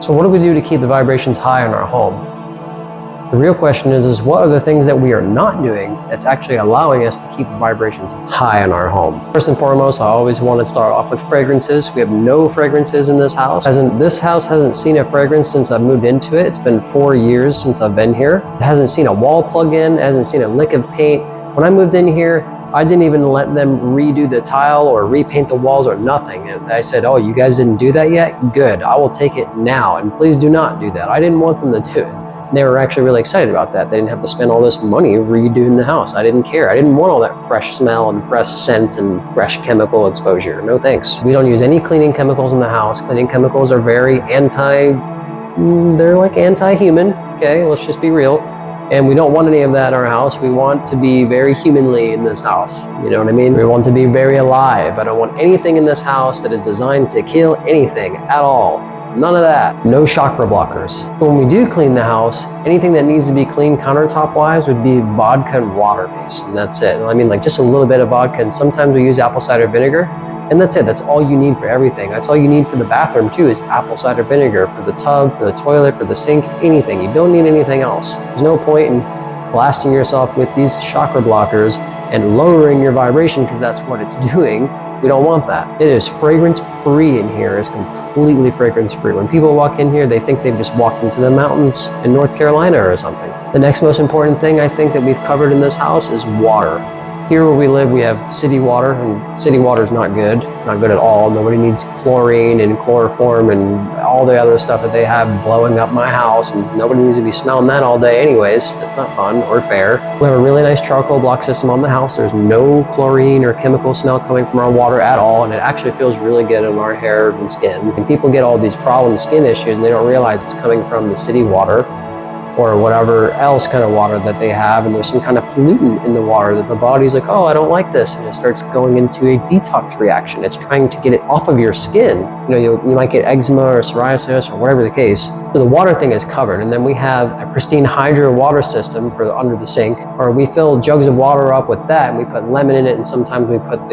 So what do we do to keep the vibrations high in our home? The real question is what are the things that we are not doing that's actually allowing us to keep the vibrations high in our home? First and foremost, I always want to start off with fragrances. We have no fragrances in this house. This house hasn't seen a fragrance since I've moved into it. It's been 4 years since I've been here. It hasn't seen a wall plug in, it hasn't seen a lick of paint. When I moved in here, I didn't even let them redo the tile or repaint the walls or nothing. And I said, oh, you guys didn't do that yet? Good, I will take it now. And please do not do that. I didn't want them to do it. They were actually really excited about that. They didn't have to spend all this money redoing the house. I didn't care. I didn't want all that fresh smell and fresh scent and fresh chemical exposure. No thanks. We don't use any cleaning chemicals in the house. Cleaning chemicals are very they're like anti-human. Okay, let's just be real. And we don't want any of that in our house. We want to be very humanly in this house. You know what I mean? We want to be very alive. I don't want anything in this house that is designed to kill anything at all. None of that. No chakra blockers. So when we do clean the house, anything that needs to be cleaned countertop-wise would be vodka and water based, and that's it. I mean, like just a little bit of vodka, and sometimes we use apple cider vinegar, and that's it. That's all you need for everything. That's all you need for the bathroom too, is apple cider vinegar, for the tub, for the toilet, for the sink, anything. You don't need anything else. There's no point in blasting yourself with these chakra blockers and lowering your vibration, because that's what it's doing. We don't want that. It is fragrance free in here. It's completely fragrance free. When people walk in here, they think they've just walked into the mountains in North Carolina or something. The next most important thing I think that we've covered in this house is water. Here where we live, we have city water, and city water is not good at all. Nobody needs chlorine and chloroform and all the other stuff that they have blowing up my house, and nobody needs to be smelling that all day anyways. It's not fun or fair. We have a really nice charcoal block system on the house. There's no chlorine or chemical smell coming from our water at all, and it actually feels really good on our hair and skin. And people get all these problem skin issues, and they don't realize it's coming from the city water or whatever else kind of water that they have, and there's some kind of pollutant in the water that the body's like, oh, I don't like this, and it starts going into a detox reaction. It's trying to get it off of your skin. You know, you might get eczema or psoriasis or whatever the case. So the water thing is covered, and then we have a pristine hydro water system for under the sink, or we fill jugs of water up with that, and we put lemon in it, and sometimes we put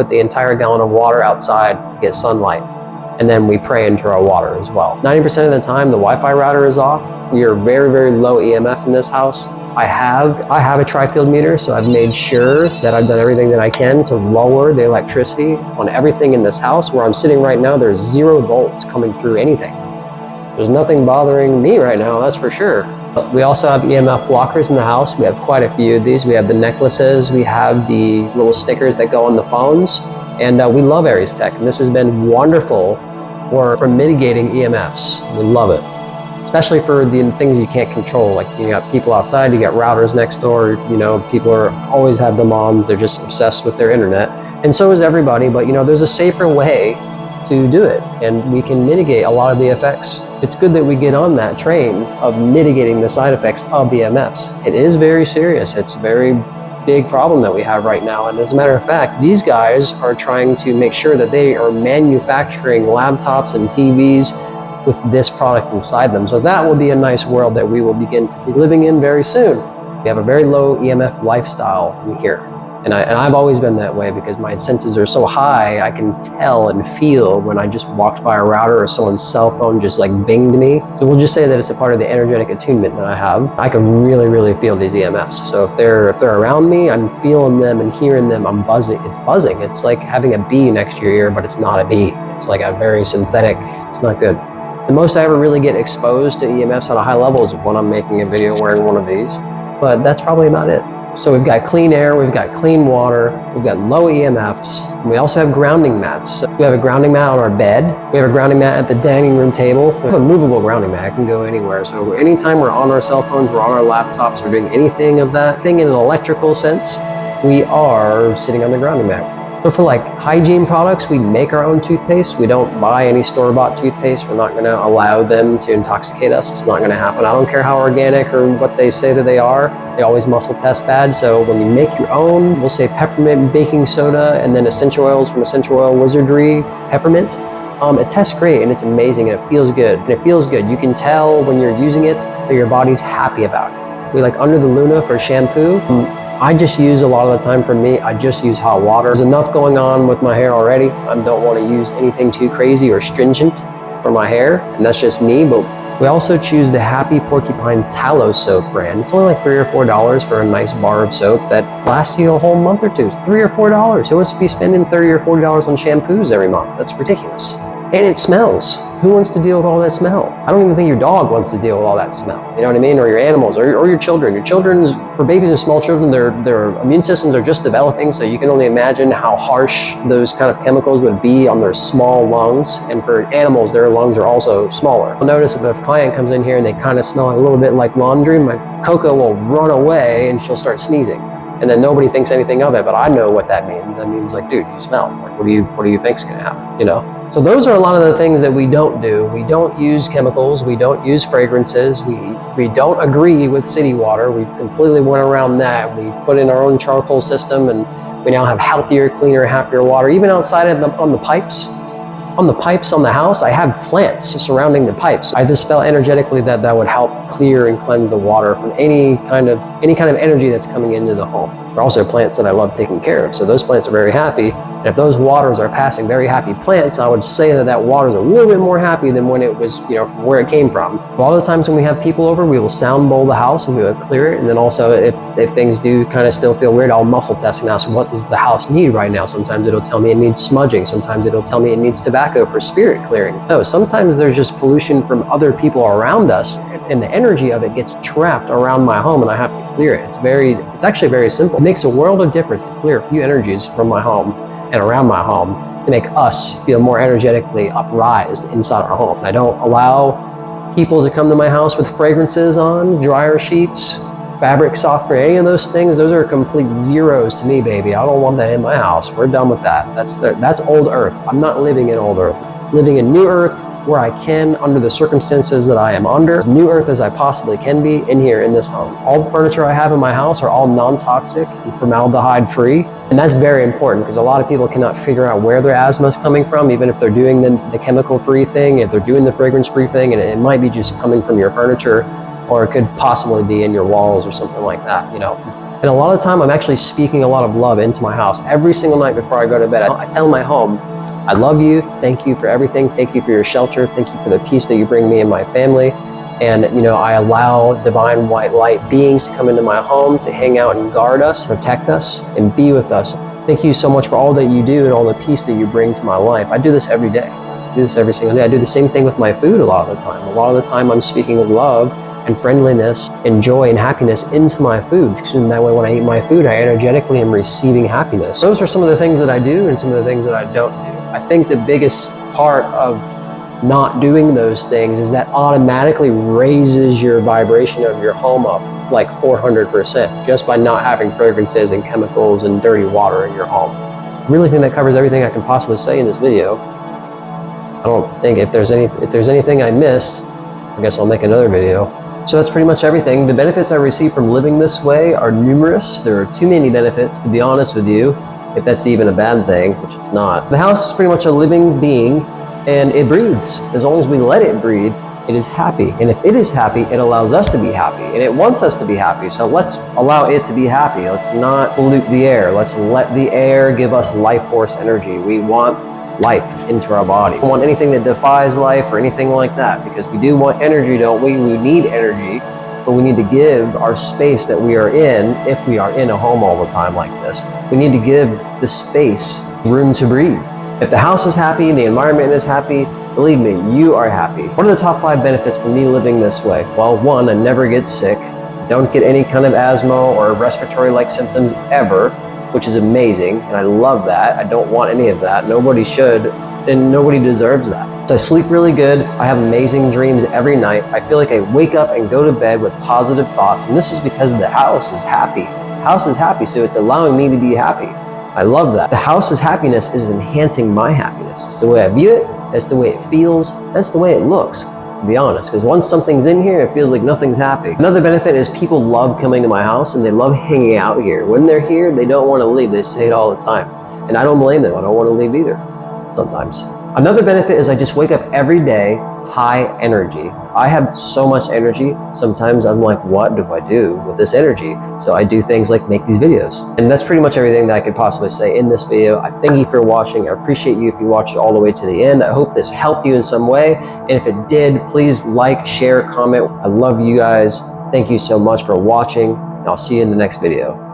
the entire gallon of water outside to get sunlight. And then we pray into our water as well. 90% of the time, the Wi-Fi router is off. We are very, very low EMF in this house. I have a tri-field meter, so I've made sure that I've done everything that I can to lower the electricity on everything in this house. Where I'm sitting right now, there's 0 volts coming through anything. There's nothing bothering me right now, that's for sure. We also have EMF blockers in the house. We have quite a few of these. We have the necklaces, we have the little stickers that go on the phones. And we love Aries Tech, and this has been wonderful for mitigating EMFs. We love it, especially for the things you can't control. Like, you got people outside, you got routers next door, you know, people always have them on, they're just obsessed with their internet. And so is everybody, but you know, there's a safer way to do it, and we can mitigate a lot of the effects. It's good that we get on that train of mitigating the side effects of EMFs. It is very serious. It's a very big problem that we have right now. And as a matter of fact, these guys are trying to make sure that they are manufacturing laptops and TVs with this product inside them. So that will be a nice world that we will begin to be living in very soon. We have a very low EMF lifestyle in here. And I've always been that way because my senses are so high, I can tell and feel when I just walked by a router or someone's cell phone just like binged me. So we'll just say that it's a part of the energetic attunement that I have. I can really, really feel these EMFs. So if they're around me, I'm feeling them and hearing them, I'm buzzing. It's buzzing. It's like having a bee next to your ear, but it's not a bee. It's like a very synthetic, it's not good. The most I ever really get exposed to EMFs at a high level is when I'm making a video wearing one of these, but that's probably about it. So we've got clean air, we've got clean water, we've got low EMFs, and we also have grounding mats. So we have a grounding mat on our bed, we have a grounding mat at the dining room table, we have a movable grounding mat, it can go anywhere. So anytime we're on our cell phones, we're on our laptops, we're doing anything of that thing in an electrical sense, we are sitting on the grounding mat. So for like hygiene products, we make our own toothpaste. We don't buy any store-bought toothpaste. We're not going to allow them to intoxicate us. It's not going to happen. I don't care how organic or what they say that they are. They always muscle test bad. So when you make your own, we'll say peppermint baking soda and then essential oils from Essential Oil Wizardry, peppermint. It tests great and it's amazing and it feels good. And it feels good. You can tell when you're using it that your body's happy about it. We like Under the Luna for shampoo. I just use a lot of the time for me, I just use hot water. There's enough going on with my hair already. I don't want to use anything too crazy or stringent. or my hair, and that's just me. But we also choose the Happy Porcupine Tallow Soap brand. It's only like $3 or $4 for a nice bar of soap that lasts you a whole month or two. It's $3 or $4. Who wants to be spending $30 or $40 on shampoos every month? That's ridiculous. And it smells. Who wants to deal with all that smell? I don't even think your dog wants to deal with all that smell. You know what I mean? Or your animals, or your children. Your children's, for babies and small children, their immune systems are just developing, so you can only imagine how harsh those kind of chemicals would be on their small lungs. And for animals, their lungs are also smaller. You'll notice if a client comes in here and they kind of smell a little bit like laundry, my Coco will run away and she'll start sneezing. And then nobody thinks anything of it, but I know what that means. That means like, dude, you smell. Like, what do you think's gonna happen? You know? So those are a lot of the things that we don't do. We don't use chemicals. We don't use fragrances. We don't agree with city water. We completely went around that. We put in our own charcoal system, and we now have healthier, cleaner, happier water. Even outside of on the pipes on the house, I have plants surrounding the pipes. I just felt energetically that would help clear and cleanse the water from any kind of energy that's coming into the home. There are also plants that I love taking care of, so those plants are very happy. And if those waters are passing very happy plants, I would say that water is a little bit more happy than when it was, from where it came from. A lot of the times when we have people over, we will sound bowl the house and we will clear it. And then also if things do kind of still feel weird, I'll muscle test and ask, what does the house need right now? Sometimes it'll tell me it needs smudging. Sometimes it'll tell me it needs tobacco for spirit clearing. No, sometimes there's just pollution from other people around us, and the energy of it gets trapped around my home and I have to clear it. It's actually very simple. It makes a world of difference to clear a few energies from my home and around my home to make us feel more energetically uprised inside our home. I don't allow people to come to my house with fragrances on, dryer sheets, fabric softener, any of those things. Those are complete zeros to me, baby. I don't want that in my house. We're done with that. That's old earth. I'm not living in old earth. Living in new earth where I can, under the circumstances that I am under, as new earth as I possibly can be in here in this home. All the furniture I have in my house are all non-toxic and formaldehyde free. And that's very important because a lot of people cannot figure out where their asthma is coming from, even if they're doing the chemical-free thing, if they're doing the fragrance-free thing, and it might be just coming from your furniture, or it could possibly be in your walls or something like that, And a lot of the time, I'm actually speaking a lot of love into my house. Every single night before I go to bed, I tell my home, I love you, thank you for everything, thank you for your shelter, thank you for the peace that you bring me and my family. And I allow divine white light beings to come into my home to hang out and guard us, protect us, and be with us. Thank you so much for all that you do and all the peace that you bring to my life. I do this every day. I do this every single day. I do the same thing with my food a lot of the time. A lot of the time I'm speaking of love and friendliness and joy and happiness into my food. Because that way when I eat my food, I energetically am receiving happiness. Those are some of the things that I do and some of the things that I don't do. I think the biggest part of not doing those things is that automatically raises your vibration of your home up like 400% just by not having fragrances and chemicals and dirty water in your home. I really think that covers everything I can possibly say in this video. I don't think if there's anything I missed, I guess I'll make another video. So that's pretty much everything. The benefits I receive from living this way are numerous. There are too many benefits, to be honest with you, if that's even a bad thing, which it's not. The house is pretty much a living being, and it breathes. As long as we let it breathe, it is happy. And if it is happy, it allows us to be happy. And it wants us to be happy. So let's allow it to be happy. Let's not pollute the air. Let's let the air give us life force energy. We want life into our body. We don't want anything that defies life or anything like that, because we do want energy, don't we? We need energy, but we need to give our space that we are in, if we are in a home all the time like this, we need to give the space room to breathe. If the house is happy, the environment is happy, believe me, you are happy. What are the top 5 benefits for me living this way? Well, 1, I never get sick. Don't get any kind of asthma or respiratory-like symptoms ever, which is amazing, and I love that. I don't want any of that. Nobody should, and nobody deserves that. So I sleep really good. I have amazing dreams every night. I feel like I wake up and go to bed with positive thoughts, and this is because the house is happy. The house is happy, so it's allowing me to be happy. I love that. The house's happiness is enhancing my happiness. It's the way I view it, that's the way it feels, that's the way it looks, to be honest. Because once something's in here, it feels like nothing's happy. Another benefit is people love coming to my house and they love hanging out here. When they're here, they don't want to leave. They say it all the time. And I don't blame them. I don't want to leave either, sometimes. Another benefit is I just wake up every day high energy. I have so much energy. Sometimes I'm like, what do I do with this energy? So I do things like make these videos. And that's pretty much everything that I could possibly say in this video. I thank you for watching. I appreciate you if you watched all the way to the end. I hope this helped you in some way. And if it did, please like, share, comment. I love you guys. Thank you so much for watching, and I'll see you in the next video.